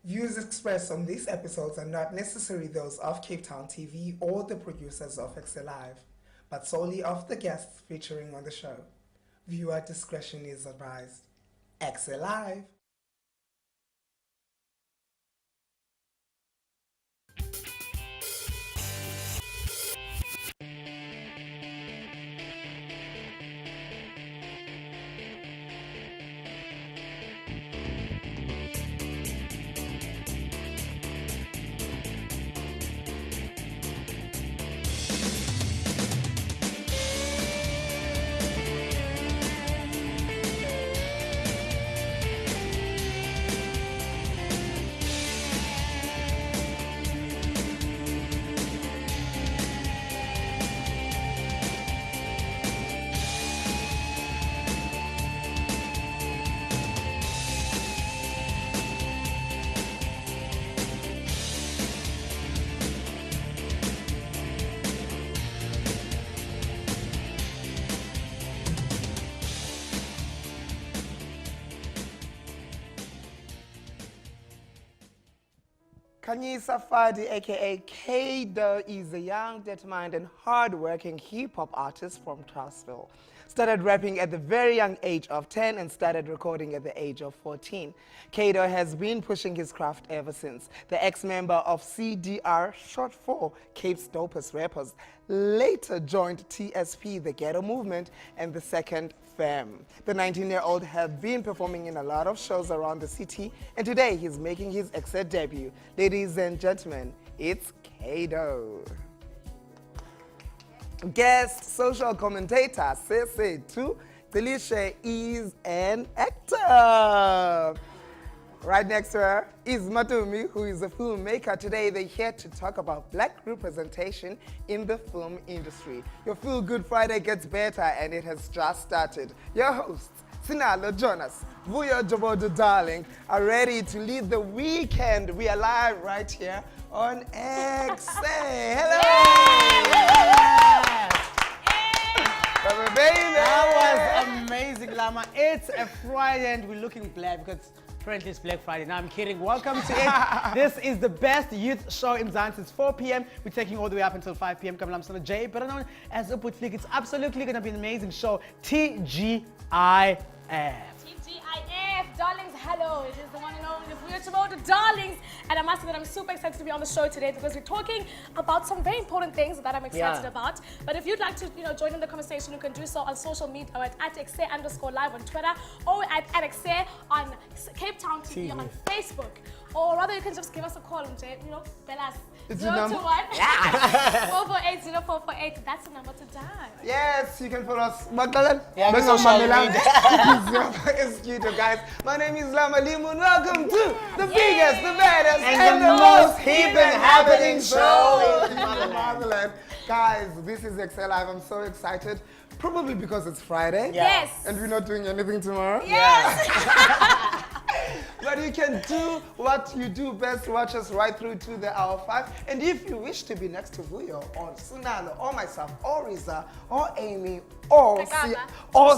Views expressed on these episodes are not necessarily those of Cape Town TV or the producers of Ekse Live, but solely of the guests featuring on the show. Viewer discretion is advised. Ekse Live. Khanyisa Fadi, aka KDO, is a young, determined, and hard-working hip-hop artist from Transvaal. Started rapping at the very young age of 10 and started recording at the age of 14. KDO has been pushing his craft ever since. The ex-member of CDR, short for Cape's Dopest Rappers, later joined TSP, the Ghetto Movement, and the Second Fam. The 19-year-old has been performing in a lot of shows around the city, and today he's making his Ekse debut. Ladies and gentlemen, it's KDO. Guest social commentator Sesethu, Gcilishe is an actor. Right next to her is Matimu, who is a filmmaker. Today they're here to talk about black representation in the film industry. Your Feel Good Friday gets better and it has just started. Your hosts, Sinalo, Jonas, Vuyo, Joboda, darling, are ready to lead the weekend. We are live right here on Ekse. Hello! Baby. That was amazing, Llama. It's a Friday and we're looking black because apparently it's Black Friday. Now I'm kidding. Welcome to it. This is the best youth show in Mzansi. It's 4 p.m. We're taking all the way up until 5 p.m. Come on, J, better known as Uputflik. It's absolutely going to be an amazing show. TGIF. TGIF, darlings, hello. It is the one and only Vuyo, Joboda, darlings. And I must say that I'm super excited to be on the show today because we're talking about some very important things that I'm excited about. But if you'd like to, join in the conversation, you can do so on social media at Ekse_live on Twitter or at Ekse on Cape Town TV on Facebook. Or rather, you can just give us a call and tell us. It's your number? 448-0448. That's the number to dial. Yes, you can follow us. Excuse you guys. My name is Llama and welcome to the biggest, the baddest, and the most hip and happening show in Motherland. Guys, this is Ekse Live. I'm so excited. Probably because it's Friday. Yes. And we're not doing anything tomorrow. Yes. But you can do what you do best. Watch us right through to the hour 5. And if you wish to be next to Vuyo or Sinalo or myself or Riza or Amy or Sia or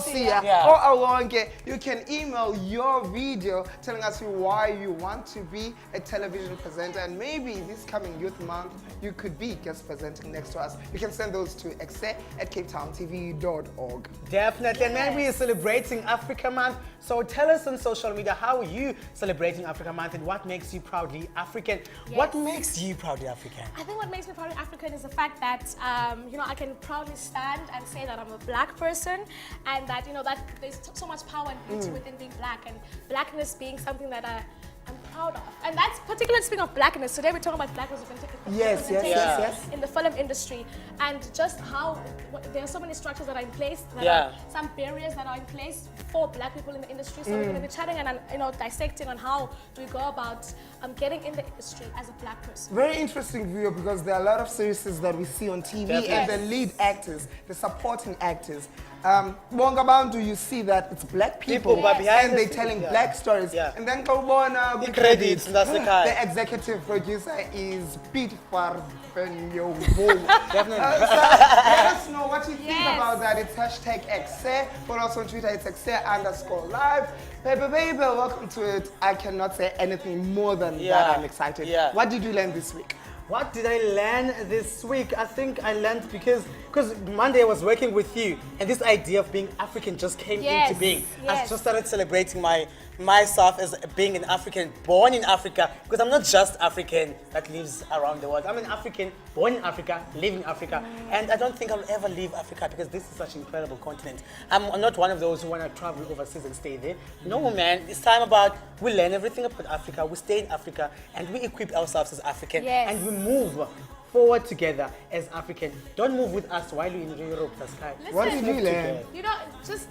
Alonge, you can email your video telling us why you want to be a television presenter. And maybe this coming Youth Month, you could be guest presenting next to us. You can send those to ekse@capetowntv.org. Definitely. And then we are celebrating Africa Month. So tell us on social media, how are you celebrating Africa Month and what makes you proudly African? Yes. What makes you proudly African? I think what makes me proudly African is the fact that, I can proudly stand and say that I'm a black person and that, that there's so much power and beauty within being black and blackness being something that I'm proud of. And that's particularly speaking of blackness. Today we're talking about black representation in the film industry and just how there are so many structures that are in place, some barriers that are in place for black people in the industry. So we're going to be chatting and dissecting on how do we go about getting in the industry as a black person. Very interesting video because there are a lot of series that we see on TV and the lead actors, the supporting actors, bonke abantu, you see that it's black people, People, but behind and the they're scenes, telling yeah. black stories. Yeah. And then Kawubona, The credits, that's the kind. the executive producer is Pete Farbenyo. Definitely. So let us know what you think Yes. about that. It's hashtag Ekse, but also on Twitter it's Ekse_live. Baby, welcome to it. I cannot say anything more than that. I'm excited. Yeah. What did you learn this week? What did I learn this week? I think I learned because Monday I was working with you, and this idea of being African just came Yes, into being. I yes. just started celebrating myself as being an African, born in Africa, because I'm not just African that lives around the world. I'm an African, born in Africa, live in Africa, and I don't think I'll ever leave Africa because this is such an incredible continent. I'm not one of those who want to travel overseas and stay there. No, man, it's time about we learn everything about Africa, we stay in Africa, and we equip ourselves as African, Yes. and we move forward together as African. Don't move with us while you're in Europe, Sky. What did you learn? You know, just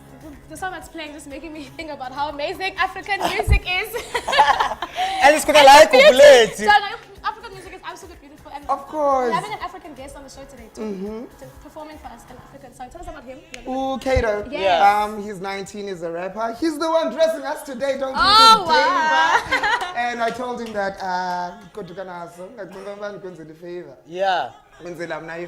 the song that's playing just making me think about how amazing African music is. And it's gonna like Beauty. So, like, African music is absolutely beautiful. And Of course. we're having an African guest on the show today too, to performing for us an African song. Tell us about him. Ooh, KDO. Yes. He's 19, he's a rapper. He's the one dressing us today, don't you Oh, think, wow. David? And I told him that, favor. Yeah.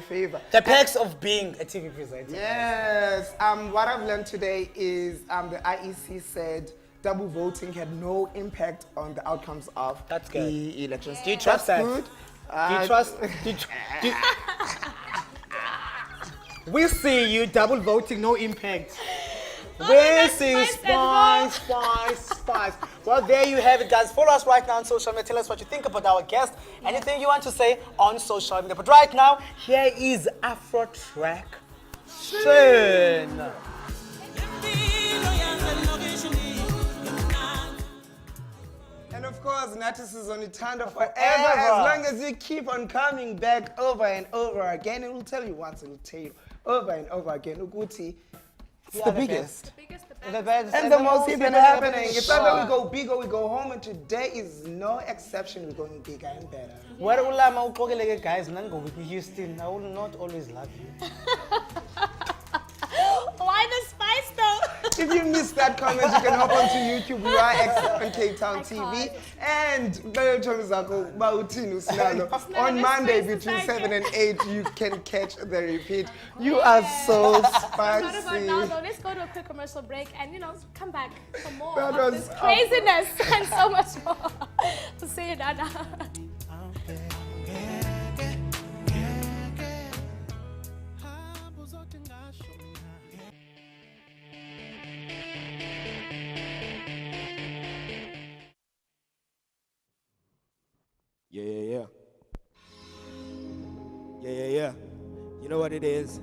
Favor. The perks of being a TV presenter. Yes. What I've learned today is the IEC said double voting had no impact on the outcomes of That's good. the elections. Do you trust That's that? good. Do you trust? We see you double voting, no impact. We that's see spice and spice. Well, there you have it, guys. Follow us right now on social media. Tell us what you think about our guest. Anything you want to say on social media. But right now, here is Afro Track. Shane. And of course, Natis is on Itanda forever, as long as you keep on coming back over and over again. It will tell you once, it will tell you over and over again. Uguti, it's the biggest. The best And the most even happening. It's not that we go big or we go home, and today is no exception. We're going bigger and better. Where Llama uqokeleke guys, nani go with Houston. I will not always love you. Why the spice though? If you missed that comment, you can hop onto YouTube. We are Ekse on Cape Town TV. And Sinalo. On Monday between 7 and 8, you can catch the repeat. You are so What about now spicy. though? Let's go to a quick commercial break and come back for more That of was this craziness and so much more. We'll see you NhaNha. Yeah. You know what it is?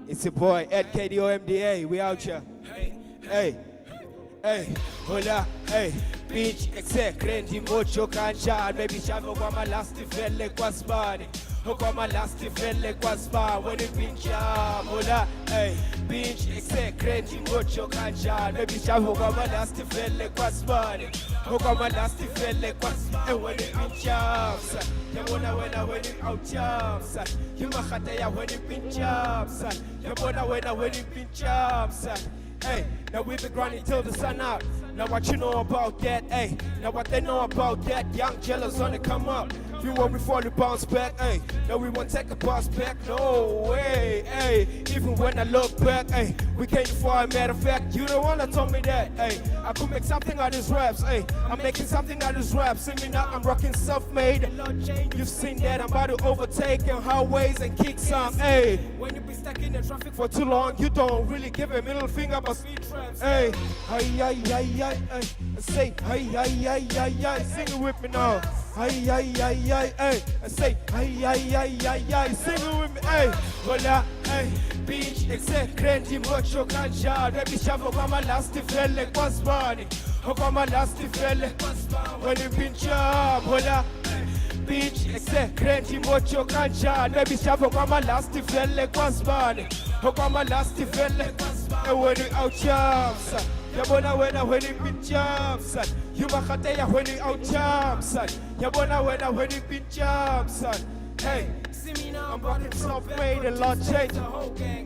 It's your boy at KDO We out here. Hey. Hola. Hey. Beach, Ekse, Krendi, Mocho, Kancha, maybe Shavo, my last felle, Quasbani. Hokoma last felle, Quasba, when it pinch up. Hola. Hey. Beach, Ekse, Krendi, Mocho, Kancha, maybe Shavo, my last felle, Quasbani. Hokoma last felle, Quasba, and when it pinch up. You wanna when it out up, son. You machata when it pinch up, son. You wanna when it pinch up, son. Hey, now we've been grinding till the sun out. Now what you know about that, hey. Now what they know about that, young jealous on the come up. You want before you bounce back, hey. No, we won't take a bounce back, no way, hey. Even when I look back, hey. We came for a matter of fact, you the one that told me that, hey. I could make something out of these raps, hey. I'm making something out of these raps. See me now, I'm rocking self-made. You've seen that, I'm about to overtake in highways and kick some, hey. When you be stuck in the traffic for too long, you don't really give a middle finger, but speed traps, hey. Hey. Say, hey. Sing it with me now. Hey. I say, hey. Sing it with me, hey. Hola, hey. Beach, Ekse, Krendi, Mocho, Kanja. Baby, Shavo, Mama, last felle, Quasbani. Hokama, last felle, when you pinch up. Hola, Beach, Ekse, Krendi, Mocho, Kanja. Baby, Shavo, Mama, last felle, Quasbani. Hokama, last felle, and when you out jumps. Yabona when you pinch up, son. You machate when you out jump, son. Yabona when you pinch up, son. Hey, I'm rocking self-made and lot change.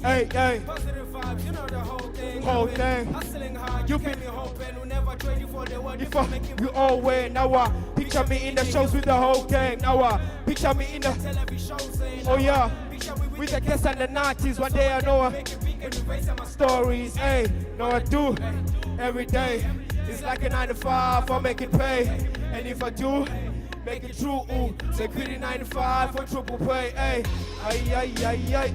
Hey, hey. Positive vibes, you know the whole thing. Whole thing. Hustling hard, You you been- been hoping. We'll never trade you for the world. You Before can make it we all wear now picture me in the shows with the whole gang now picture me in the tell every show saying, oh yeah picture we with the guests and the Nazis one day I know make it big and erase my stories hey no I do every day it's like a 9 to 5 I make it pay and if I do make it true ooh security 9 to 5 for triple pay hey ay ay ay ay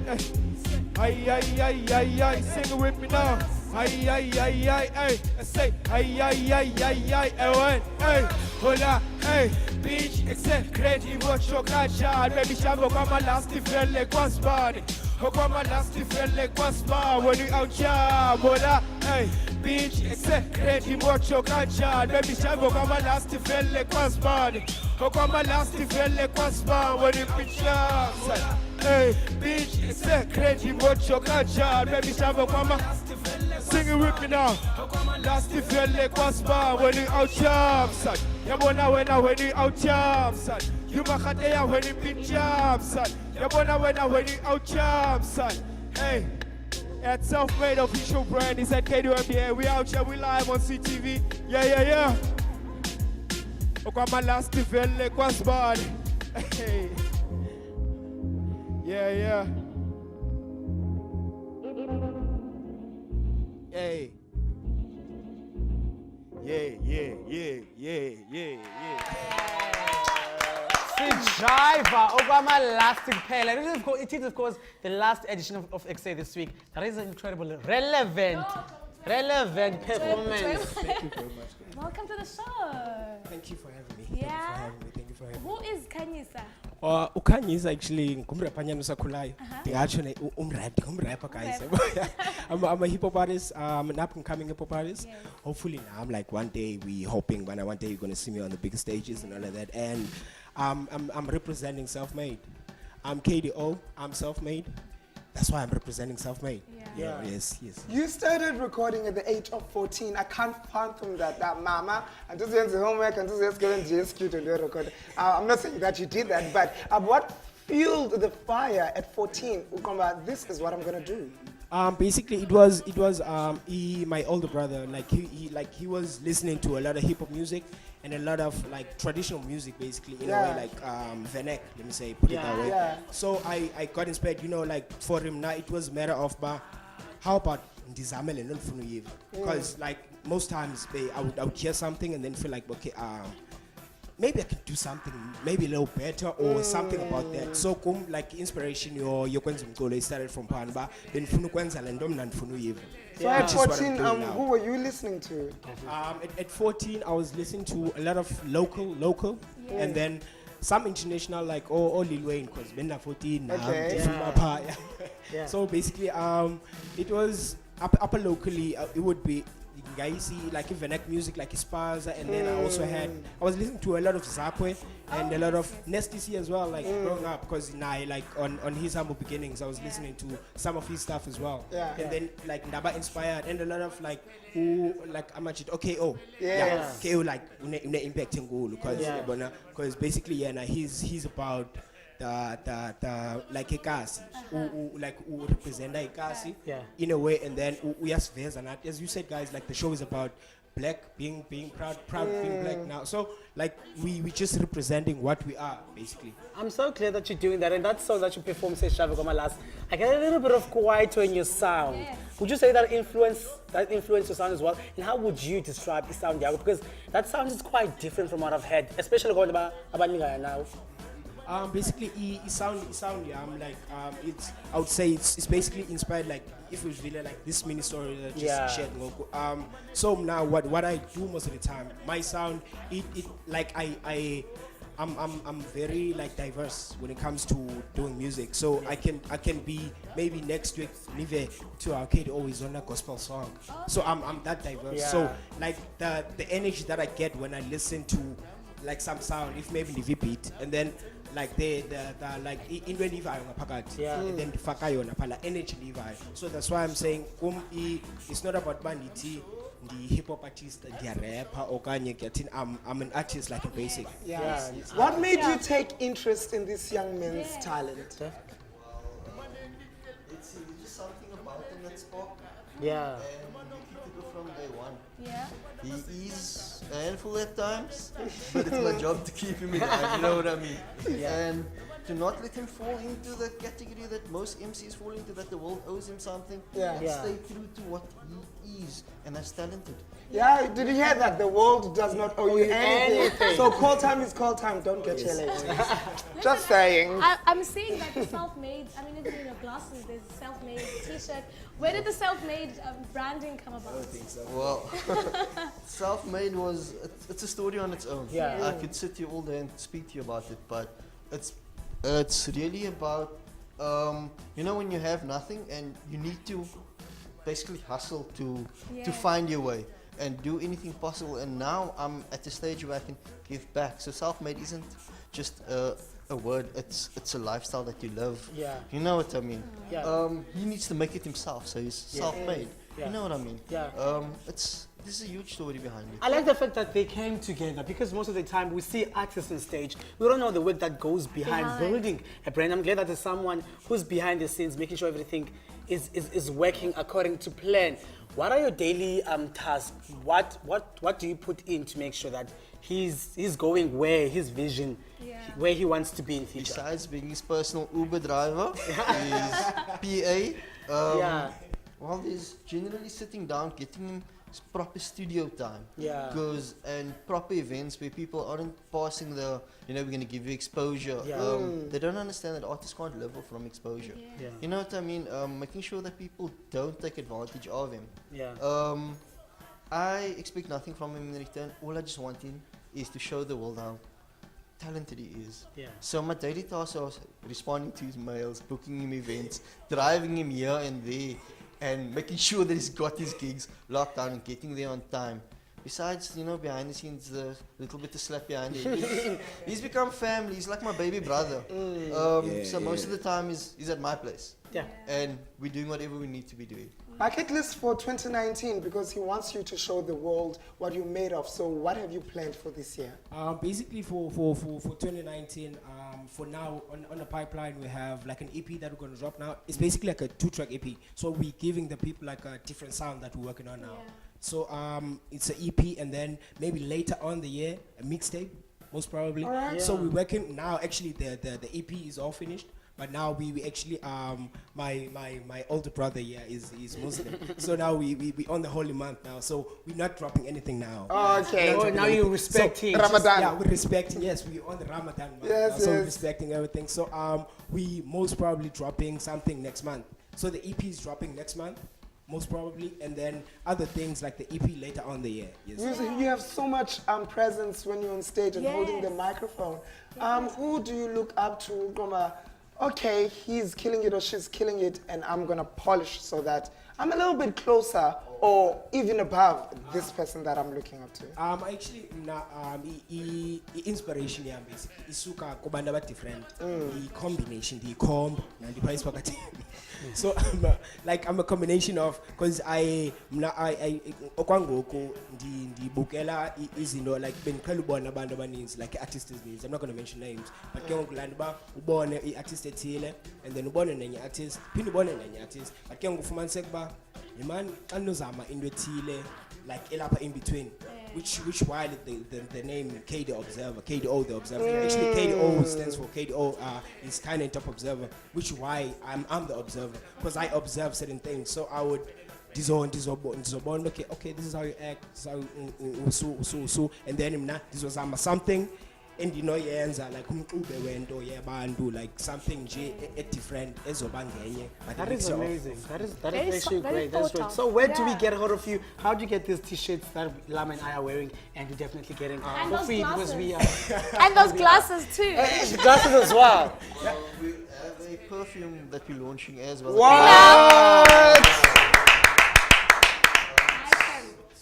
ay ay ay ay ay sing it with me now ay ay ay ay ay I say ay ay ay ay ay hey hola hey bitch except crazy watch your kacha baby shabo kwama last felle kwasbani kwama last felle kwasba when you out ya hola hey bitch except crazy watch your kacha baby shabo kwama last felle kwasbani kwama last felle kwasba when you picture hey bitch except crazy watch your kacha baby shabo kwama sing it with me now. Last if you like was bar when you out jam, son. Yabona when you out jam, son. You makadea when you been jam, son. Yabona when you out jam, son. Hey, at self-made official brand is at KDO MDA. We out here, we live on CTV. Yeah, yeah, yeah. Okama last if you like was bar. Hey. Yeah, yeah. Hey. Yeah. Driver, Obama Elastic Pale. It is, of course, the last edition of Ekse this week. That is an incredible, relevant performance. Thank you very much. Welcome to the show. Thank you for having me. Yeah. Thank you for having me. Who is Kanyisa? Ukhanyi is actually ngumrapper nyamisa khulayo. Ndingatsho ne umrapper guys. I'm a hip hop artist, an up and coming hip hop artist. Yes. Hopefully now I'm like one day one day you're gonna see me on the big stages and all of that. And I'm representing self-made. I'm KDO, I'm self-made. That's why I'm representing self-made. Yeah. Yes. You started recording at the age of 14. I can't fathom that mama. And just doing the homework and just getting GSQ to do a record. I'm not saying that you did that, but what fueled the fire at 14? Ukamba, this is what I'm gonna do. Basically, it was my older brother. He was listening to a lot of hip hop music and a lot of like traditional music, basically in a way like Venek. Let me say, put it that way. Yeah. So I got inspired. Like for him now, it was a matter of how about ndizamele nonifuna uyiva? Because like most times I would hear something and then feel like okay maybe I could do something maybe a little better or something about that. So like inspiration yokwenza umculo it started from Panba then funa ukwenza le nto mna ndifuna uyiva. So at Which is what 14, I'm doing now. who were you listening to? At 14 I was listening to a lot of local and then some international like Lil Wayne because when 14 Okay. Yeah. So basically it was upper locally it would be Gaisi, like Venek music, like Ispaza, and then I was listening to a lot of Zakwe and a lot of Nesty C as well, like growing up, because like on his humble beginnings, I was listening to some of his stuff as well. Yeah. And then like Ndaba inspired, and a lot of like who like Amachit, KO. Yes. KO like une impact in goal because basically he's about the like Ekase, who represent Ekase in a way, and then uyasiveza and as you said guys, like the show is about black being proud being black now. So like we just representing what we are basically. I'm so glad that you're doing that, and that song that you performed, says Shavagoma last, I get a little bit of Kwaito in your sound. Yes. Would you say that influenced your sound as well? And how would you describe the sound? Because that sound is quite different from what I've heard, especially going about now. Basically, it sound I'm like it's I would say it's basically inspired like if it was really like this mini story that just shared. So now what I do most of the time, my sound it like I'm very like diverse when it comes to doing music. So I can be maybe next week live to arcade always on a gospel song. So I'm that diverse. Yeah. So like the energy that I get when I listen to like some sound, if maybe the beat, and then like the like in when Levi on a and then the fakayo on a energy Levi. So that's why I'm saying it's not about banditi. the hip hop artist, the rapper, okanye ngiyathini, I'm an artist like in basic. Yeah. What made you take interest in this young man's talent? It's just something about him that spoke. Yeah. And he picked it up from day one. Yeah. He is a handful at times, but it's my job to keep him in line, you know what I mean? And to not let him fall into the category that most MCs fall into, that the world owes him something. Yeah. And Yeah. stay true to what he is, and that's talented. Yeah, did you hear that? The world does not owe you anything. So call time is call time, don't get here late. Just saying. I'm seeing that the self-made, I mean, even in your glasses, there's a self-made t-shirt. Where did the self-made branding come about? Well, self-made was, it's a story on its own. Yeah. I could sit here all day and speak to you about it, but it's really about, you know, when you have nothing and you need to basically hustle to find your way and do anything possible. And now I'm at the stage where I can give back. So self-made isn't just a word, it's a lifestyle that you live. Yeah. You know what I mean? Yeah. He needs to make it himself, so he's self-made. Yeah. You know what I mean? Yeah. This is a huge story behind it. I like the fact that they came together, because most of the time we see artists on stage, we don't know the work that goes behind building a brand. I'm glad that there's someone who's behind the scenes, making sure everything is working according to plan. What are your daily tasks? What do you put in to make sure that he's going where his vision, where he wants to be in future? Besides being his personal Uber driver, his PA, well, there's generally sitting down, getting him proper studio time. Yeah. Because, and proper events where people aren't passing the, you know, we're going to give you exposure. Yeah. They don't understand that artists can't live from exposure. Yeah. You know what I mean? Making sure that people don't take advantage of him. Yeah. I expect nothing from him in return. All I just want him is to show the world how talented he is. Yeah. So my daily tasks are responding to his mails, booking him events, driving him here and there, and making sure that he's got his gigs locked down and getting there on time. Besides, you know, behind the scenes, a little bit of slap behind it. He's become family. He's like my baby brother. So most of the time he's at my place. Yeah. And we're doing whatever we need to be doing. Bucket list for 2019, because he wants you to show the world what you're made of. So what have you planned for this year? Basically for 2019, for now on the pipeline we have like an EP that we're going to drop now. It's basically like a 2-track EP. So we're giving the people like a different sound that we're working on now. So it's an EP, and then maybe later on the year a mixtape, most probably. So we're working now. Actually, the EP is all finished. But now we actually my older brother is Muslim, so now we on the holy month now, so we're not dropping anything now. Okay. Oh, now you respecting. Ramadan. Yeah, we're respecting. Yes, we're on the Ramadan month Yes, now, so we're yes. respecting everything. So we most probably dropping something next month. So the EP is dropping next month, most probably, and then other things like the EP later on the year. Yes. You have so much presence when you're on stage and holding the microphone. Who do you look up to, Goma? Okay, he's killing it or she's killing it, and I'm gonna polish so that I'm a little bit closer or even above this person that I'm looking up to. Actually, inspiration yeah, basically isuka kubantu aba different. The combination, the comb, and the price pocket. So I'm a combination of, because I okwangoku ndibukela izinto like bengiqhela ubona abantu abaninzi like artists needs. I'm not going to mention names, but ke ngokulanda ba ubone iartist ethile and then ubone nenye artist, phinde ubone nenye artist, but ke ngokufumanise kuba man xa nozama into ethile like elapha in between. Which why the name KDO Observer, KDO The Observer. Actually, KDO stands for KDO is kind of top observer, which why I'm the observer, because I observe certain things. So I would okay, this is how you act, this is how so, and then this was something. And you know, like like something different That is amazing. That is actually very great. That's thought great. of. So where do we Yeah. get hold of you? How do you get these t-shirts that Llama and I are wearing, and you're definitely getting And for those free because we are And those glasses too. glasses as well. We have a perfume that we're launching as well. What?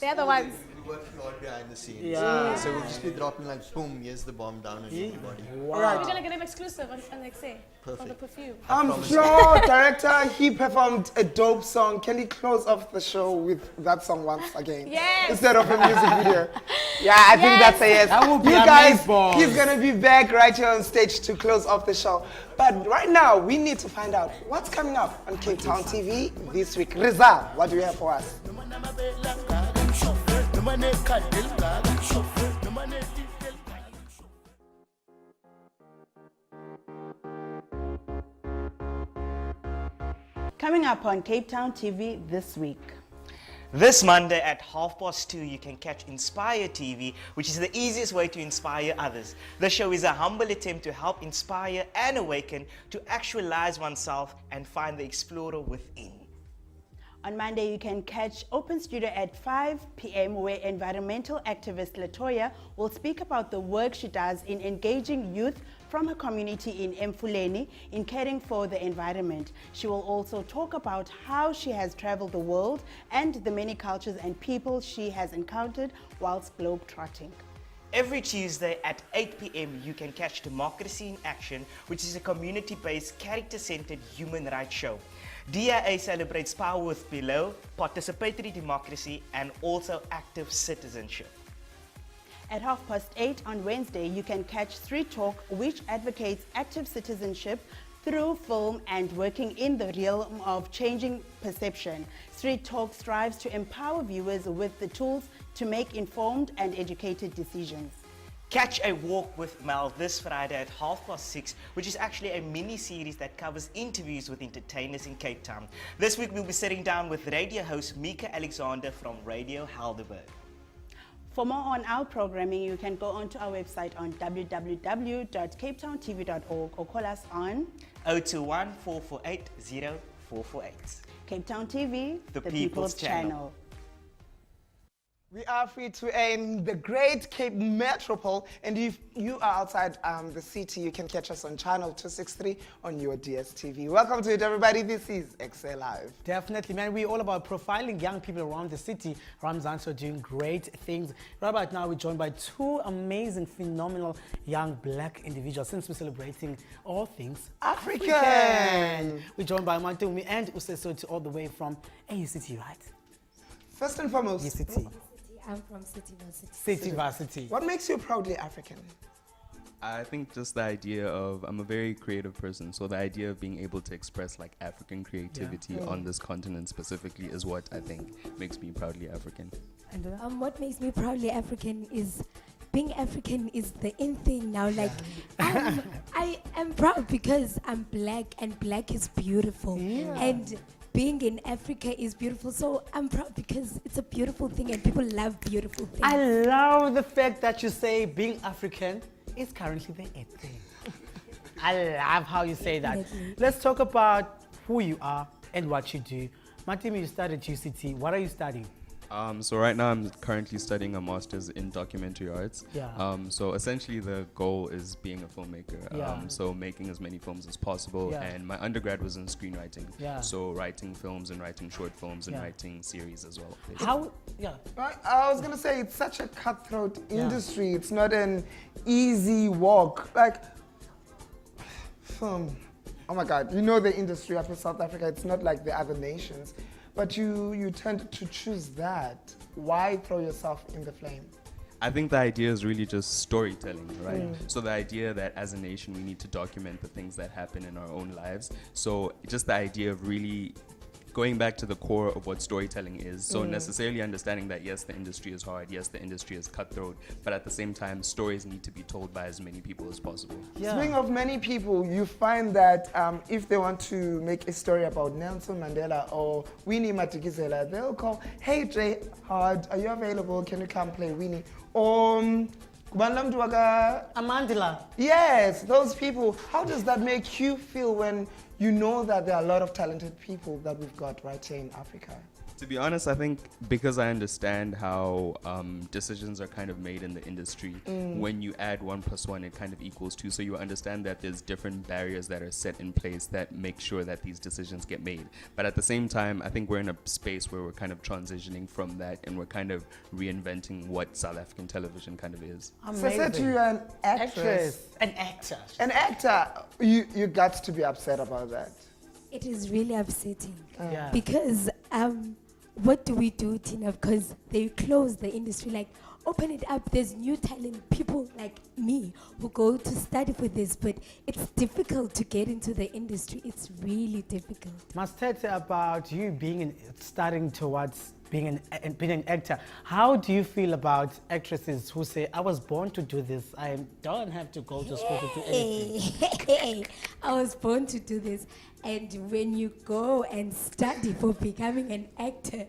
They're the ones. working hard behind the scenes. Yeah. So we'll just be dropping like, boom, here's the bomb down on everybody. We're gonna get him exclusive on Ekse for the Perfect. perfume. Flo, director, he performed a dope song. Can he close off the show with that song once again? Yes. Instead of a music video. Yeah, I think that's a yes. That would be you guys, amazing. he's gonna be back right here on stage to close off the show. But right now, we need to find out what's coming up on Cape Town TV this week. Rizal, what do you have for us? Coming up on Cape Town TV this week. This Monday at 2:30, you can catch Inspire TV, which is the easiest way to inspire others. The show is a humble attempt to help inspire and awaken to actualize oneself and find the explorer within. On Monday, you can catch Open Studio at 5 p.m. where environmental activist Latoya will speak about the work she does in engaging youth from her community in Mfuleni in caring for the environment. She will also talk about how she has traveled the world and the many cultures and people she has encountered whilst globe-trotting. Every Tuesday at 8 p.m. you can catch Democracy in Action, which is a community-based, character-centered human rights show. DIA celebrates power with below, participatory democracy, and also active citizenship. At 8:30 on Wednesday, you can catch Street Talk, which advocates active citizenship through film and working in the realm of changing perception. Street Talk strives to empower viewers with the tools to make informed and educated decisions. Catch A Walk with Mel this Friday at 6:30, which is actually a mini-series that covers interviews with entertainers in Cape Town. This week we'll be sitting down with radio host Mika Alexander from Radio Helderberg. For more on our programming, you can go onto our website on www.capetowntv.org or call us on 021 448 0448. Cape Town TV, The People's Channel. We are free to air in the great Cape Metropole, and if you are outside the city, you can catch us on channel 263 on your DSTV. Welcome to it, everybody. This is Ekse Live. Definitely, man. We're all about profiling young people around the city. Ramzan are doing great things. Right about now, we're joined by two amazing, phenomenal young black individuals. Since we're celebrating all things African. We're joined by Matimu and Sesethu all the way from AUCT, right? First and foremost, UCT. I'm from City Varsity. City Varsity. what makes you proudly African? I think just the idea of, I'm a very creative person, so the idea of being able to express like African creativity on this continent specifically is what I think makes me proudly African. And What makes me proudly African is being African is the in thing now. Like, I am proud because I'm black and black is beautiful. And being in Africa is beautiful. So I'm proud because it's a beautiful thing and people love beautiful things. I love the fact that you say being African is currently the it thing. I love how you say that. Definitely. Let's talk about who you are and what you do. Matimu, you studied UCT. What are you studying? So right now I'm currently studying a master's in documentary arts. Yeah. So essentially the goal is being a filmmaker. Yeah. So making as many films as possible. Yeah. And my undergrad was in screenwriting. Yeah. So writing films and writing short films and Yeah. writing series as well. basically. How? Yeah. Right, I was gonna say it's such a cutthroat industry. It's not an easy walk. Like, film. Oh my God! You know the industry of South Africa. It's not like the other nations, but you tend to choose that. Why throw yourself in the flame? I think the idea is really just storytelling, right? So the idea that as a nation we need to document the things that happen in our own lives. So just the idea of really going back to the core of what storytelling is. So necessarily understanding that yes, the industry is hard, yes, the industry is cutthroat, but at the same time, stories need to be told by as many people as possible. Speaking of many people, you find that if they want to make a story about Nelson Mandela or Winnie Madikizela, they'll call, hey Jay Hard, are you available? Can you come play Winnie? Or Amandila. yes, those people. How does that make you feel when you know that there are a lot of talented people that we've got right here in Africa? To be honest, I think because I understand how decisions are kind of made in the industry, when you add 1 + 1, it kind of equals 2. So you understand that there's different barriers that are set in place that make sure that these decisions get made. But at the same time, I think we're in a space where we're kind of transitioning from that and we're kind of reinventing what South African television kind of is. Sesethu, you're an actress. An actor. An actor. You got to be upset about that. It is really upsetting Yeah. because what do we do, Tina? Because they close the industry, like open it up. There's new talent, people like me who go to study for this, but it's difficult to get into the industry. It's really difficult. Must tell us about you starting towards being an actor. How do you feel about actresses who say, I was born to do this, I don't have to go to school to do anything? Hey, I was born to do this. And when you go and study for becoming an actor,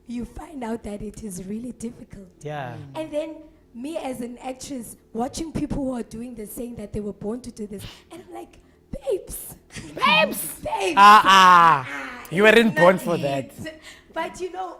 you find out that it is really difficult. Yeah. And then me as an actress, watching people who are doing this, saying that they were born to do this, and I'm like, babes, babes. You weren't it's born not for it. that. But you know,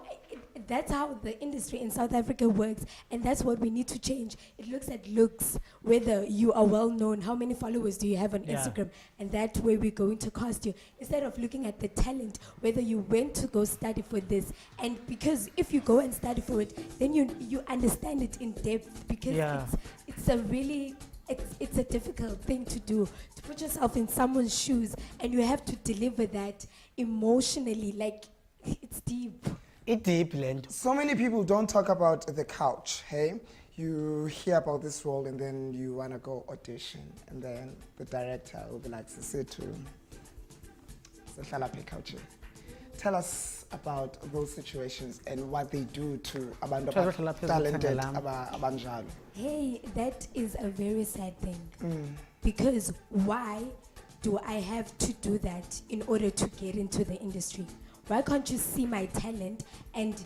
that's how the industry in South Africa works, and that's what we need to change. It looks at looks, whether you are well known, how many followers do you have on Instagram, and that way we're going to cost you. Instead of looking at the talent, whether you went to go study for this, and because if you go and study for it, then you understand it in depth, because it's a really it's a difficult thing to do, to put yourself in someone's shoes, and you have to deliver that emotionally, like it's deep. It's deep, land. So many people don't talk about the couch, hey? You hear about this role and then you want to go audition, and then the director will be like, Sesethu, sehlala phe couchini. Tell us about those situations and what they do to abantu talented abanjalo. Hey, that is a very sad thing. Because why do I have to do that in order to get into the industry? Why can't you see my talent and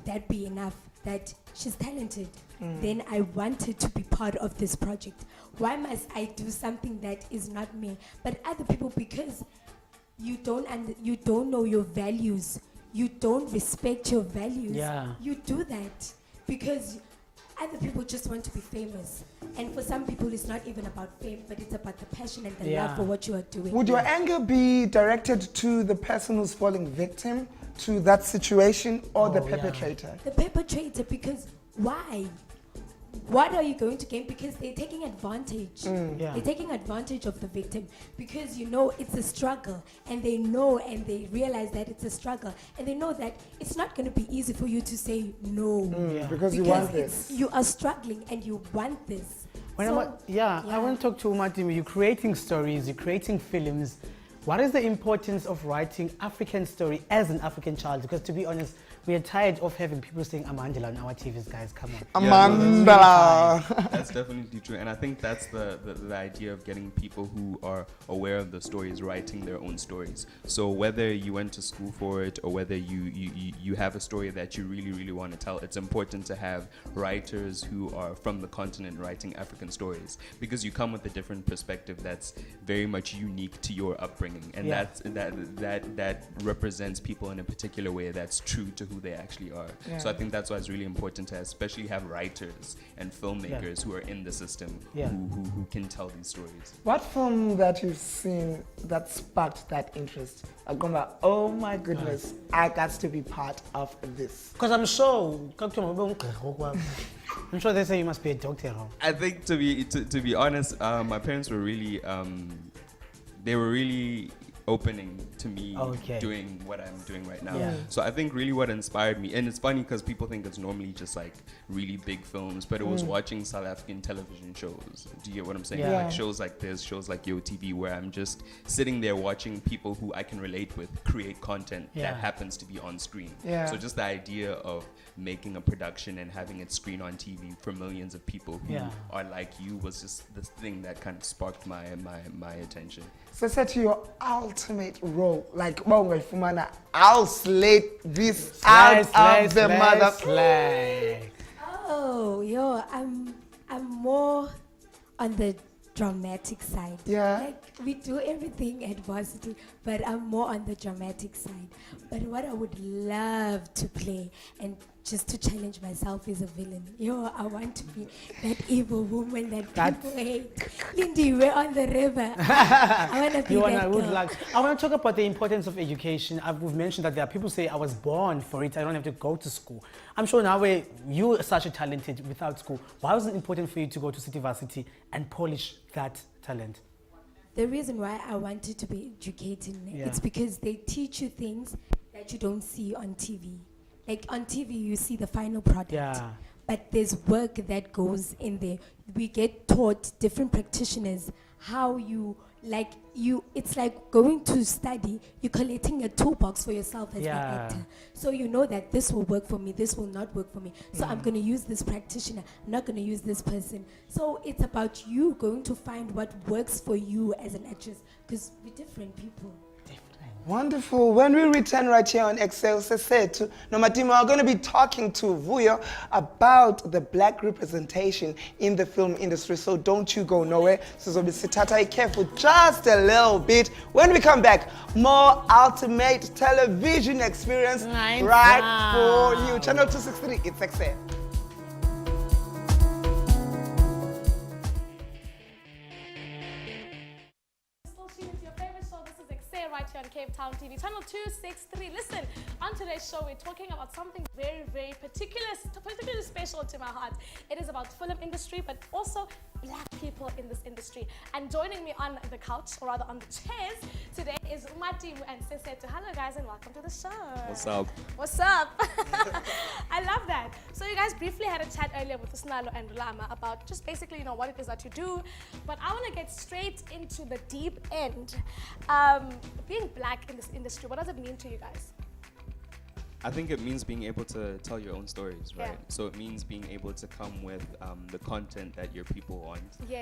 that be enough, that she's talented? Then I wanted to be part of this project. Why must I do something that is not me? But other people, because you don't know your values, you don't respect your values, you do that because other people just want to be famous. And for some people, it's not even about fame, but it's about the passion and the love for what you are doing. Would your anger be directed to the person who's falling victim to that situation, or the perpetrator? The perpetrator, because why? What are you going to gain? Because they're taking advantage. They're taking advantage of the victim because you know it's a struggle, and they know and they realize that it's a struggle, and they know that it's not going to be easy for you to say no. Because you want this. You are struggling and you want this. I want to talk to Matimu. You're creating stories, you're creating films. What is the importance of writing African story as an African child? Because to be honest, we are tired of having people saying Amandla on our TVs, guys. Come on. Amandla. That's definitely true. And I think that's the idea of getting people who are aware of the stories writing their own stories. So whether you went to school for it or whether you have a story that you really, really want to tell, it's important to have writers who are from the continent writing African stories, because you come with a different perspective that's very much unique to your upbringing. And that represents people in a particular way that's true to who they actually are. So I think that's why it's really important to especially have writers and filmmakers who are in the system who can tell these stories. What film that you've seen that sparked that interest? I'm going like, oh my goodness, I got to be part of this. Because I'm sure they say you must be a doctor. I think to be honest, my parents were really they were really opening to me doing what I'm doing right now. So I think really what inspired me, and it's funny because people think it's normally just like really big films, but it was watching South African television shows. Do you get what I'm saying? Like shows like this, shows like Yo TV, where I'm just sitting there watching people who I can relate with create content that happens to be on screen. So just the idea of making a production and having it screen on TV for millions of people who are like you was just this thing that kind of sparked my attention. So set to your ultimate role, like I'll slate this out of the mother. Oh, I'm more on the dramatic side. Like we do everything at varsity, but but I'm more on the dramatic side. But what I would love to play and just to challenge myself is a villain. Yo, I want to be that evil woman that people hate. Lindy, we're on the river. I want to be that girl. I want to talk about the importance of education. We've mentioned that there are people say I was born for it. I don't have to go to school. I'm sure now you are such a talented without school. Why was it important for you to go to City Varsity and polish that talent? The reason why I wanted to be educated, it's because they teach you things that you don't see on TV. Like on TV, you see the final product, but there's work that goes in there. We get taught, different practitioners, how it's like going to study, you're collecting a toolbox for yourself as an actor. So you know that this will work for me, this will not work for me. So I'm going to use this practitioner, I'm not going to use this person. So it's about you going to find what works for you as an actress, because we're different people. Wonderful. When we return right here on Ekse, Sesethu, Matimu are going to be talking to Vuyo about the black representation in the film industry. So don't you go nowhere. So be careful just a little bit. When we come back, more ultimate television experience right for you. Channel 263, it's Ekse. Right here on Cape Town TV, channel 263. Listen, on today's show, we're talking about something very, very particularly special to my heart. It is about film industry, but also black people in this industry. And joining me on the couch, or rather on the chairs, today is Matimu and Sesethu. Hello, guys, and welcome to the show. What's up? What's up? I love that. So you guys briefly had a chat earlier with Sinalo and Llama about just basically, what it is that you do. But I want to get straight into the deep end. Being black in this industry, what does it mean to you guys? I think it means being able to tell your own stories, right? So it means being able to come with the content that your people want,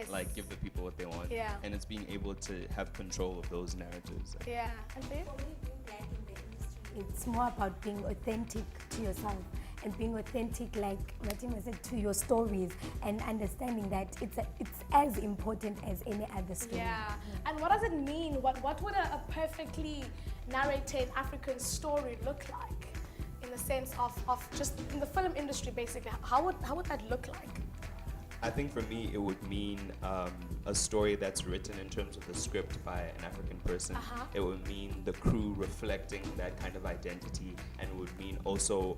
like give the people what they want, and it's being able to have control of those narratives. Yeah, and for you? It's more about being authentic to yourself and being authentic, like Matimu said, to your stories, and understanding that it's as important as any other story. Yeah. And what does it mean? What would a perfectly narrated African story look like, in the sense of just in the film industry, basically? How would that look like? I think for me, it would mean a story that's written in terms of the script by an African person. It would mean the crew reflecting that kind of identity, and it would mean also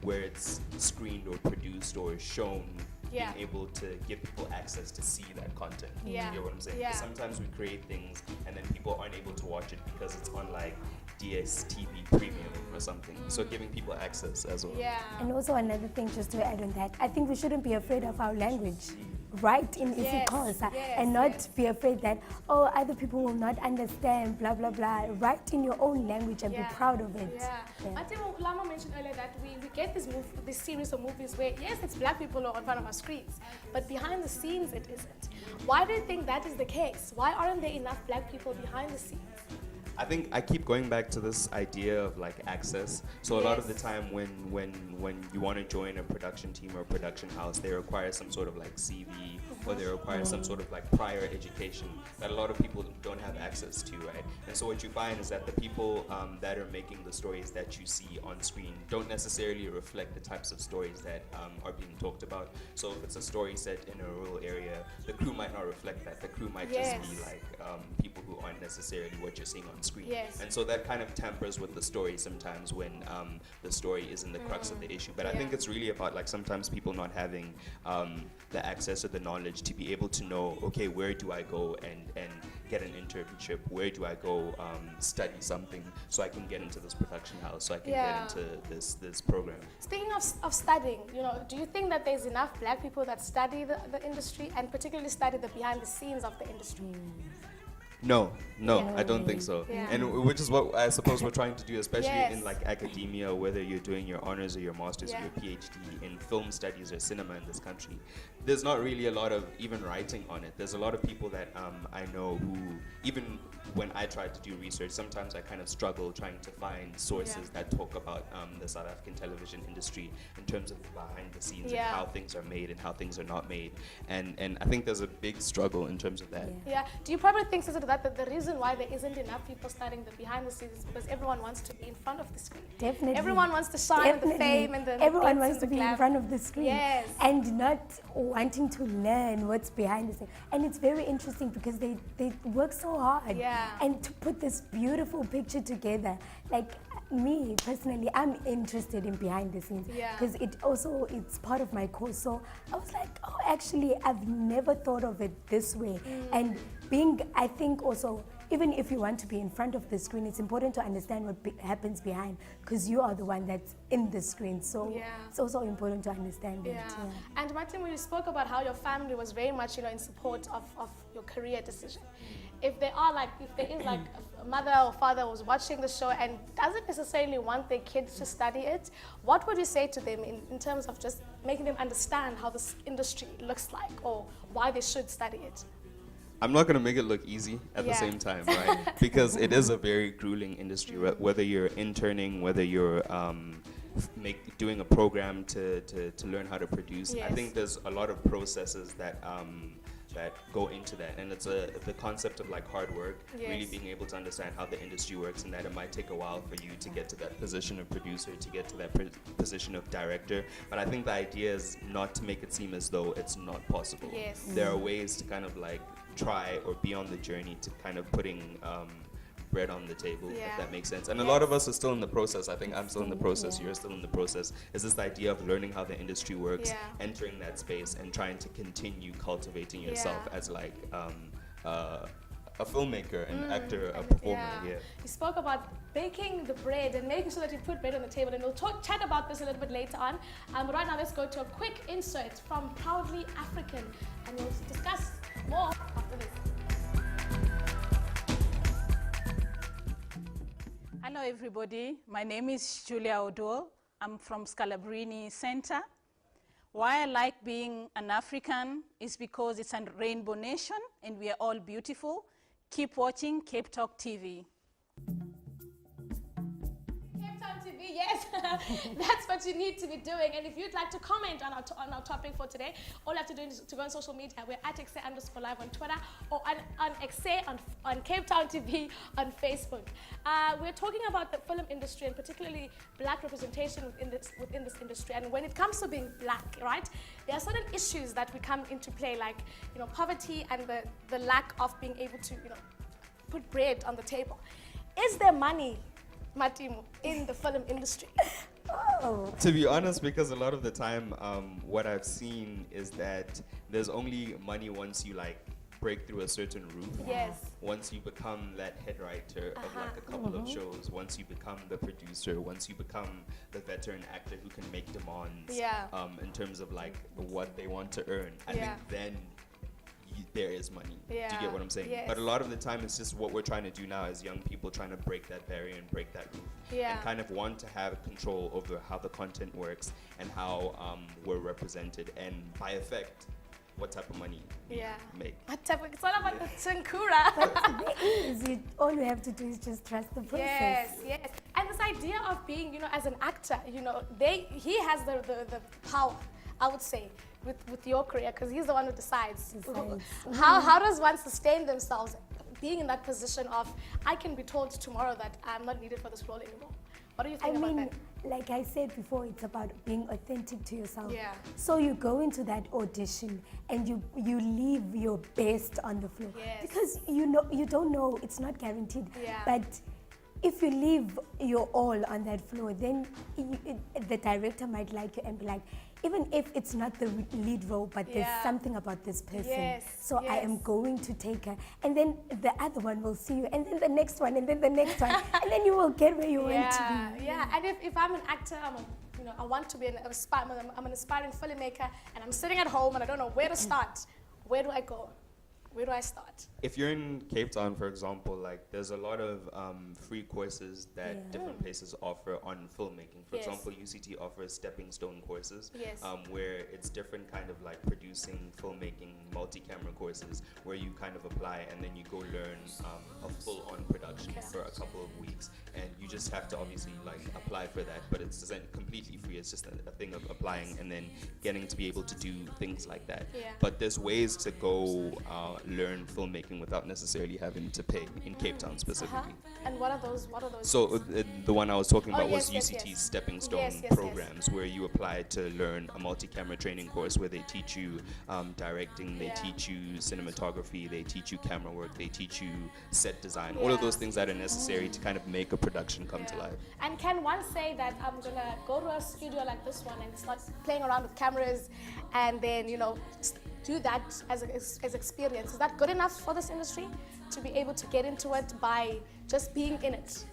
where it's screened or produced or shown, being able to give people access to see that content. You know what I'm saying? Because sometimes we create things and then people aren't able to watch it because it's on like DSTV Premium or something. So giving people access as well. And also another thing, just to add on that, I think we shouldn't be afraid of our language. Right in isiXhosa, and not be afraid that other people will not understand, blah blah blah. Write in your own language and be proud of it. I think Llama mentioned earlier that we get this series of movies where it's black people on front of our screens, but behind the scenes it isn't. Why do you think that is the case? Why aren't there enough black people behind the scenes? I think I keep going back to this idea of like access. So a lot of the time when you want to join a production team or a production house, they require some sort of like CV, or they require some sort of like prior education that a lot of people don't have access to, right? And so what you find is that the people that are making the stories that you see on screen don't necessarily reflect the types of stories that are being talked about. So if it's a story set in a rural area, the crew might not reflect that. The crew might just be like people who aren't necessarily what you're seeing on screen. And so that kind of tampers with the story sometimes when the story isn't the crux of the issue. But I think it's really about like sometimes people not having the access or the knowledge to be able to know, okay, where do I go and get an internship? Where do I go study something so I can get into this production house, so I can get into this program? Speaking of studying, do you think that there's enough black people that study the industry, and particularly study the behind the scenes of the industry? No, I don't think so. And which is what I suppose we're trying to do, especially in like academia, whether you're doing your honors or your masters or your PhD in film studies or cinema in this country. There's not really a lot of even writing on it. There's a lot of people that I know who, even when I try to do research, sometimes I kind of struggle trying to find sources that talk about the South African television industry in terms of the behind the scenes and how things are made and how things are not made. And I think there's a big struggle in terms of that. Do you probably think, Sesethu, that the reason why there isn't enough people studying the behind the scenes is because everyone wants to be in front of the screen. Definitely. Everyone wants to shine with the fame and the everyone glitz wants and to the be in glam. front of the screen. Yes. And not wanting to learn what's behind the scenes. And it's very interesting because they work so hard. Yeah. And to put this beautiful picture together, like me personally, I'm interested in behind the scenes Yeah. because it's part of my course. So I was like, oh, actually, I've never thought of it this way. And I think also, even if you want to be in front of the screen, it's important to understand what happens behind because you are the one that's in the screen. So Yeah. it's also important to understand it. Yeah. And Matimu, you spoke about how your family was very much, in support of your career decision. If there is like a mother or father who's watching the show and doesn't necessarily want their kids to study it, what would you say to them in terms of just making them understand how this industry looks like or why they should study it? I'm not going to make it look easy at the same time, right? Because it is a very grueling industry, whether you're interning, whether you're doing a program to learn how to produce. Yes. I think there's a lot of processes that go into that, and it's the concept of like hard work, really Yes. being able to understand how the industry works, and that it might take a while for you to get to that position of producer, to get to that position of director. But I think the idea is not to make it seem as though it's not possible. Yes. There are ways to kind of like try or be on the journey to kind of putting bread on the table, Yeah. if that makes sense. And a lot of us are still in the process. I think I'm still in the process, you're still in the process. Is this idea of learning how the industry works, Yeah. entering that space and trying to continue cultivating yourself as like a filmmaker, an actor, a performer. Yeah. You spoke about baking the bread and making sure that you put bread on the table, and we'll chat about this a little bit later on. Right now, let's go to a quick insert from Proudly African, and we'll discuss more after this. Hello everybody, my name is Julia Odol. I'm from Scalabrini Center. Why I like being an African is because it's a rainbow nation and we are all beautiful. Keep watching Cape Talk TV. TV, yes, that's what you need to be doing. And if you'd like to comment on our topic for today, all you have to do is to go on social media. We're at Ekse_live on Twitter, or on Ekse on Cape Town TV on Facebook. We're talking about the film industry and particularly black representation within this industry. And when it comes to being black, right, there are certain issues that we come into play, like poverty and the lack of being able to put bread on the table. Is there money, Matimu, in the film industry? To be honest, because a lot of the time, what I've seen is that there's only money once you like break through a certain roof. Yes. Once you become that head writer of like a couple of shows, once you become the producer, once you become the veteran actor who can make demands in terms of like what they want to earn, I think then there is money. Do you get what I'm saying? Yes. But a lot of the time it's just what we're trying to do now as young people, trying to break that barrier and break that roof, and kind of want to have control over how the content works and how we're represented, and by effect what type of money we make. It's all about the Tsinkura. All you have to do is just trust the process. Yes, yes. And this idea of being, as an actor, he has the power, I would say, with your career, because he's the one who decides. How does one sustain themselves being in that position of, I can be told tomorrow that I'm not needed for this role anymore? What do you think about that? Like I said before, it's about being authentic to yourself. Yeah. So you go into that audition and you leave your best on the floor. Yes. Because you don't know, it's not guaranteed. Yeah. But if you leave your all on that floor, then the director might like you and be like, even if it's not the lead role, but there's something about this person. Yes, So I am going to take her. And then the other one will see you, and then the next one, and then the next one. And then you will get where you want to be. Yeah, and if I'm an actor, I want to be I'm an aspiring filmmaker, and I'm sitting at home and I don't know where to start. Where do I go? Where do I start? If you're in Cape Town, for example, like there's a lot of free courses that different places offer on filmmaking. For example, UCT offers stepping stone courses, where it's different kind of like producing, filmmaking, multi-camera courses, where you kind of apply and then you go learn a full-on production for a couple of weeks, and you just have to obviously like apply for that. But it's completely free. It's just a thing of applying and then getting to be able to do things like that. Yeah. But there's ways to go learn filmmaking without necessarily having to pay in Cape Town specifically. And what are those? What are those? So the one I was talking about was yes, UCT's yes. stepping stone Yes, yes, yes. programs, where you apply to learn a multi-camera training course where they teach you directing, they teach you cinematography, they teach you camera work, they teach you set design, all of those things that are necessary to kind of make a production come to life. And can one say that I'm gonna go to a studio like this one and start playing around with cameras, and then do that as experience? Is that good enough for this industry to be able to get into it by just being in it?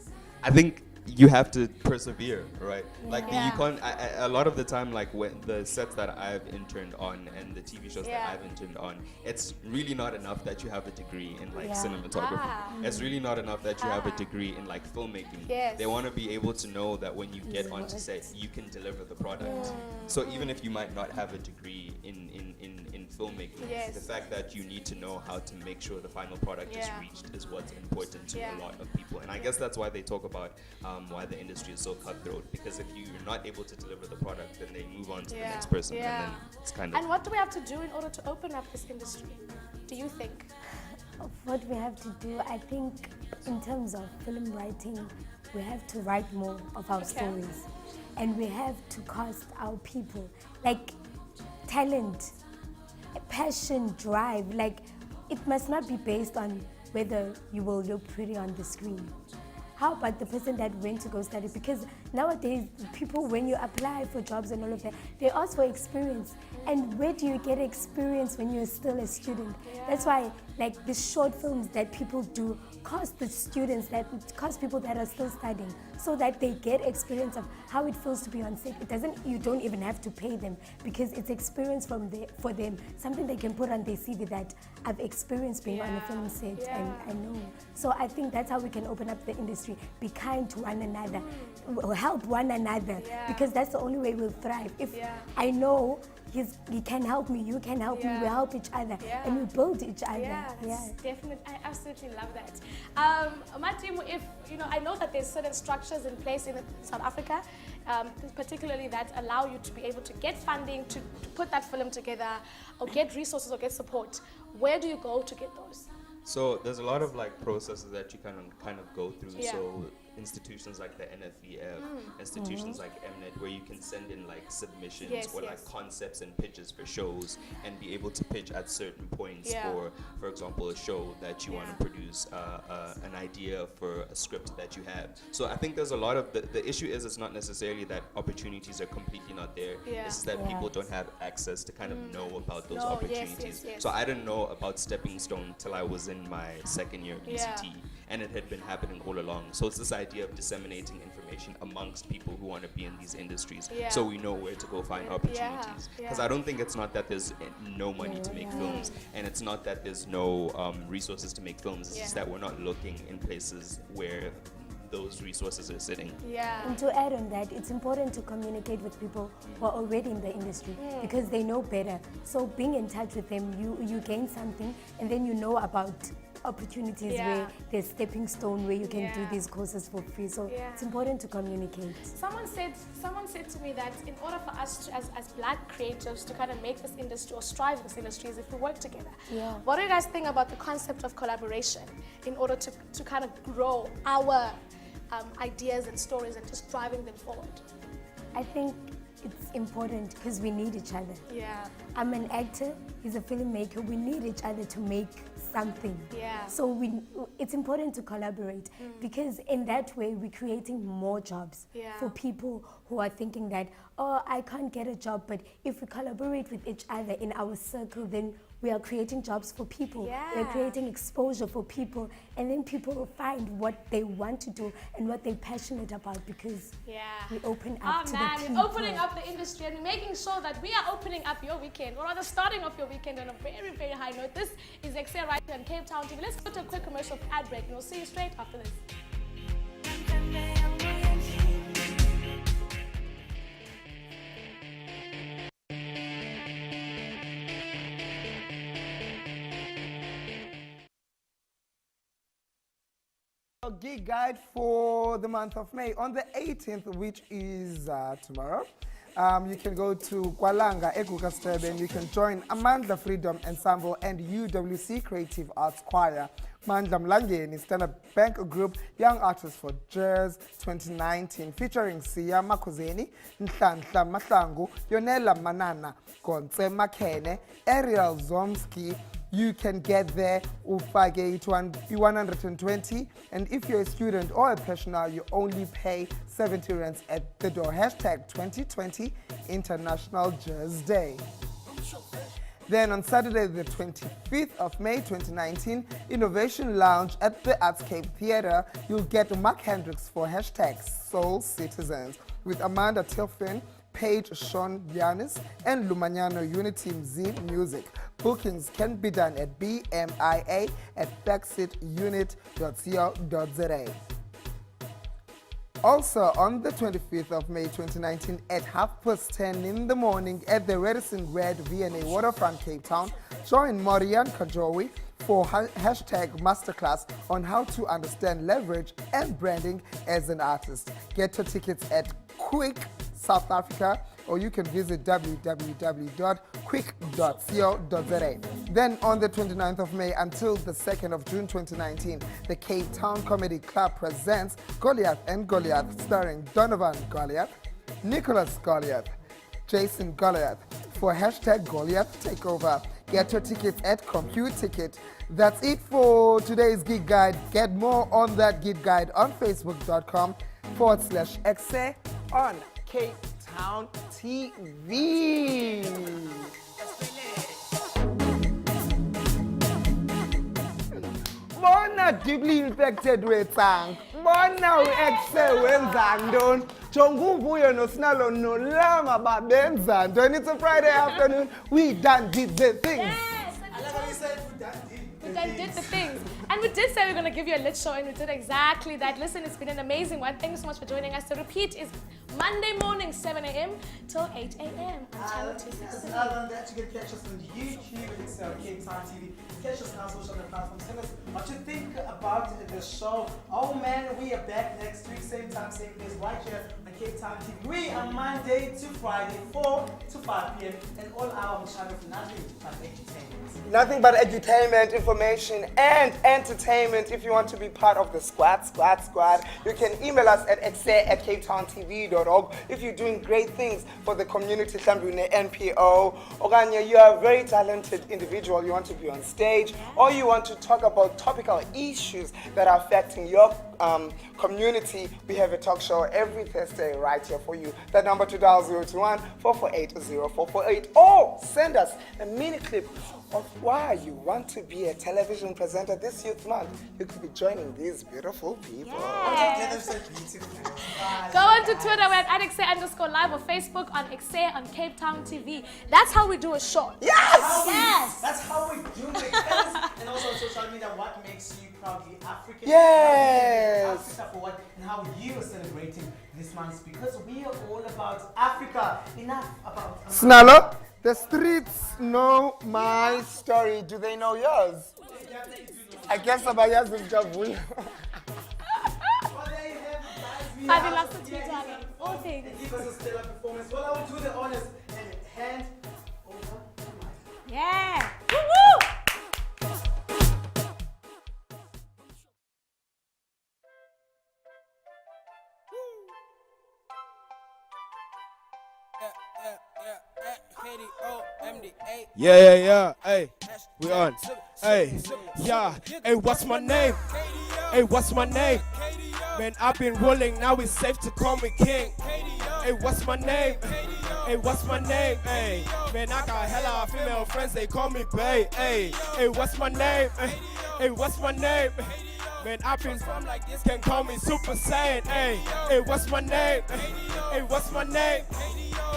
I think you have to persevere, right? Like Yeah. you can't. A lot of the time, like when the sets that I've interned on and the TV shows that I've interned on, it's really not enough that you have a degree in like cinematography. It's really not enough that you have a degree in like filmmaking. Yes. They want to be able to know that when you get onto set, you can deliver the product. So even if you might not have a degree in filmmaking, the fact that you need to know how to make sure the final product is reached is what's important to a lot of people. And I guess that's why they talk about why the industry is so cutthroat, because if you're not able to deliver the product, then they move on to the next person, and then it's kind of... And what do we have to do in order to open up this industry, do you think? What we have to do, I think, in terms of film writing, we have to write more of our stories, and we have to cast our people, like talent, passion, drive. Like, it must not be based on whether you will look pretty on the screen. How about the person that went to go study? Because nowadays, people, when you apply for jobs and all of that, they ask for experience. And where do you get experience when you're still a student? That's why, like, the short films that people do cost the students, that cost people that are still studying, so that they get experience of how it feels to be on set. It doesn't, you don't even have to pay them, because it's experience for them, something they can put on their CV that I've experienced being on a film set, and I know. So I think that's how we can open up the industry. Be kind to one another, help one another, because that's the only way we'll thrive. If I know he can help me, you can help me, we help each other, and we build each other. Definitely, I absolutely love that. Matimu, if I know that there's certain structures in place in South Africa, particularly that allow you to be able to get funding to put that film together, or get resources or get support. Where do you go to get those? So there's a lot of like processes that you kind of go through. So institutions like the NFVF, institutions like Mnet, where you can send in like submissions or like concepts and pitches for shows, and be able to pitch at certain points for example, a show that you want to produce, an idea for a script that you have. So I think there's a lot of, the issue is it's not necessarily that opportunities are completely not there. It's just that people don't have access to kind of know about those opportunities. So I didn't know about Stepping Stone till I was in my second year of UCT, and it had been happening all along. So it's this idea of disseminating information amongst people who want to be in these industries, so we know where to go find opportunities. Because I don't think it's not that there's no money to make films, and it's not that there's no resources to make films. It's just that we're not looking in places where those resources are sitting. And to add on that, it's important to communicate with people who are already in the industry, because they know better. So being in touch with them, you gain something, and then you know about opportunities where there's Stepping Stone, where you can do these courses for free. So it's important to communicate. Someone said to me that in order for us to, as black creatives, to kind of make this industry or strive in this industry, is if we work together. What do you guys think about the concept of collaboration in order to kind of grow our ideas and stories and just driving them forward? I think it's important because we need each other. I'm an actor, he's a filmmaker. We need each other to make something. So it's important to collaborate, because in that way we're creating more jobs for people who are thinking that, oh, I can't get a job, but if we collaborate with each other in our circle, then we are creating jobs for people. We're creating exposure for people, and then people will find what they want to do and what they're passionate about, because we open up to the people. We're opening up the industry, and we're making sure that we are opening up your weekend, or rather starting off your weekend on a very, very high note. This is Ekse right here on Cape Town TV. Let's go to a quick commercial ad break, and we'll see you straight after this. Gig guide for the month of May. On the 18th, which is tomorrow, You can go to Kwalanga, Egukastebe, and you can join Amandla Freedom Ensemble and UWC Creative Arts Choir. Mandla Mlangeni Stand-Up Bank Group Young Artists for Jazz 2019 featuring Siya Makozeni, Nhlanhla Mahlangu, Yonela Manana, Gonse Makene, Ariel Zomski. You can get there, ufake it 120, and if you're a student or a professional, you only pay 70 rands at the door. Hashtag 2020 International Jazz Day. Then on Saturday, the 25th of May 2019, Innovation Lounge at the Artscape Theatre, you'll get Mark Hendricks for hashtag Soul Citizens with Amanda Tilfin, Paige Sean Giannis, and Lumanyano Unity Mzi Music. Bookings can be done at bmia@backseatunit.co.za. Also on the 25th of May 2019 at 10:30 in the morning at the Radisson Red V&A Waterfront, Cape Town, join Morian Kajowi for hashtag masterclass on how to understand leverage and branding as an artist. Get your tickets at Quick South Africa, or you can visit www.quick.co.za. Then on the 29th of May until the 2nd of June 2019, the Cape Town Comedy Club presents Goliath and Goliath, starring Donovan Goliath, Nicholas Goliath, Jason Goliath, for hashtag Goliath Takeover. Get your tickets at Compute Ticket. That's it for today's Gig Guide. Get more on that Gig Guide on facebook.com/Ekse on Cape Town TV. Bona deeply infected wetang. Bona Ekse wenzandon. Jongu Vuyo no Sinalo no Llama babenzandon. It's a Friday afternoon. We done did the things. Yes. We done did the things. And we did say we are going to give you a lit show, and we did exactly that. Listen, it's been an amazing one. Thank you so much for joining us. The repeat is Monday morning, 7 a.m. till 8 a.m. on Channel 260. Other than that, you can catch us on YouTube and Cape Town TV. Catch us now social media platforms. Tell us what you think about the show. Oh man, we are back next week, same time, same place, right here on Cape Town TV. We are Monday to Friday, 4 to 5 p.m. and all hour on channel for nothing but entertainment. Nothing but edutainment, information, and entertainment. If you want to be part of the squad, you can email us at ekse@capetowntv.org. If you're doing great things for the community, NPO, Oganya, you are a very talented individual, you want to be on stage, or you want to talk about topical issues that are affecting your community, we have a talk show every Thursday right here for you. That number to dial 021-448-0448, or send us a mini clip of why you want to be a television presenter this youth month. You could be joining these beautiful people. Yes. Go on to Twitter, we're at @Ekse_live, or Facebook on Ekse on Cape Town TV. That's how we do a show. Yes! Yes! That's how we do it. And also on social media, what makes you proudly African? Yes! Africa for what, and how you are celebrating this month, because we are all about Africa. Enough about Sinalo, the streets know my story. Do they know yours? I guess somebody else is Vuyo. All things. Give us a stellar performance. Well, I will do the honors and hand over the mic. Yeah! Woo-woo! Yeah, hey, we on. Hey, yeah, hey, what's my name? Hey, what's my name? Man, I've been rolling, now it's safe to call me king. Hey, what's my name? Hey, what's my name? Hey, man, I got hella female friends, they call me bae. Hey, what's my name? Hey, what's my name? Man, I've been from like this, can call me Super Saiyan. Hey, what's my name? Hey, what's my name?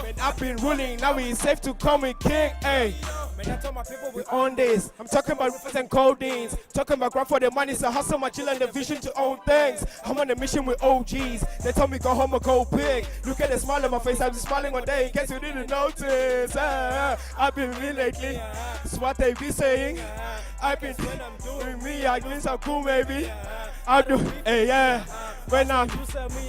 Man, I've been ruling, now it's safe to call me king. Hey, man, I told my people we on this. I'm talking about rippers and codeines. Talking about grind for the money, so hustle my chill and the vision to own things. I'm on a mission with OGs. They told me go home or go big. Look at the smile on my face, I'm just smiling one day in case you didn't notice. I've been real lately. It's what they be saying. I've been doing me, I glimpse how cool maybe. I do, hey, yeah. When I'm,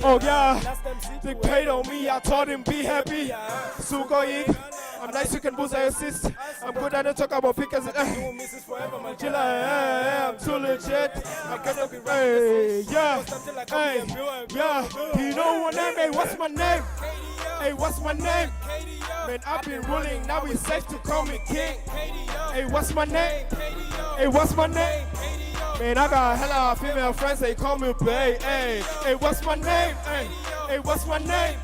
oh yeah, they paid on me, I told him be happy. Sugoing, I'm nice, you can boost, I assist. I'm good at the talk about pickers. I'm too legit. I'm gonna be right. Yeah, hey, yeah. You know what name? Hey, what's my name? Hey, what's my name? Man, I've been ruling, now it's safe to call me king. Hey, what's my name? Hey, what's my name? Man, I got hella female friends, they call me bae. Hey, hey, what's my name? Hey, hey, what's my name?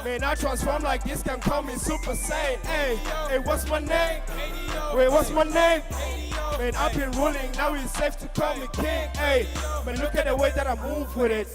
Man, I transform like this, can call me Super Saiyan. Hey, hey, what's my name? Wait, what's my name? Man, I've been ruling, now it's safe to call me king. Hey, man, look at the way that I move with it.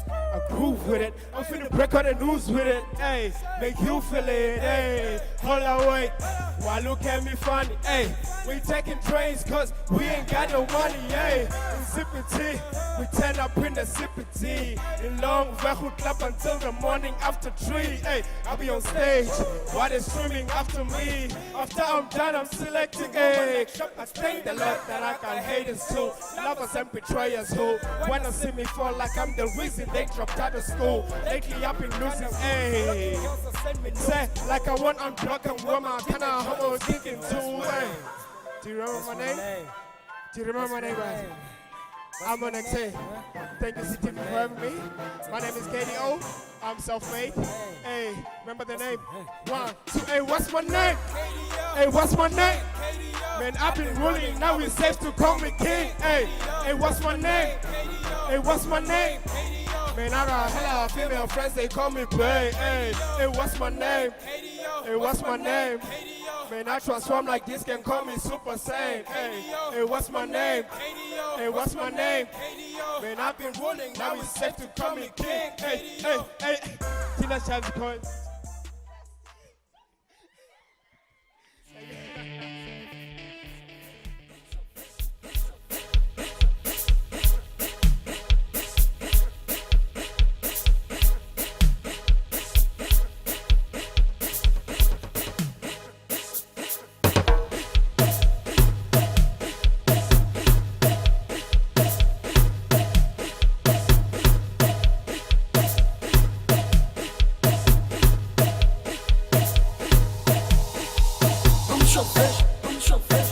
I groove with it. I'm finna break all the news with it. Hey, make you feel it. Hey, hold on, wait. Why look at me funny? Hey, we taking trains cause we ain't got no money. Hey, we sipping tea. We turn up in the sipping tea. In long we clap until the morning after 3. Hey, I'll be on stage while they're streaming after me. After I'm done, I'm selecting. Hey, I thank the Lord that I got haters too. Lovers and betrayers who wanna see me fall like I'm the reason they dropped out of school. Lately I've been losing. Hey, say like I want unblock and woman. Kinda homo thinking too. Hey, do you remember my name? Do you remember my name, guys? I'm on Ekse. Thank you, City, for having me. My name is KDO. I'm self-made. Hey, remember the name? 1, 2. Hey, what's my name? Hey, what's my name? Man, I've been ruling. Now it's safe to call me king. Hey, hey, what's my name? Hey, what's my name? Man, I got hella female friends. They call me bae. Hey, hey, what's my name? Hey, what's my name? Man, I transform like this, can call me Super Saiyan. Hey, hey, what's my name? Hey, what's my name? Man, I've been ruling, now it's safe to call me king. Hey, hey, hey. Tina Chance coin. I'm so fresh,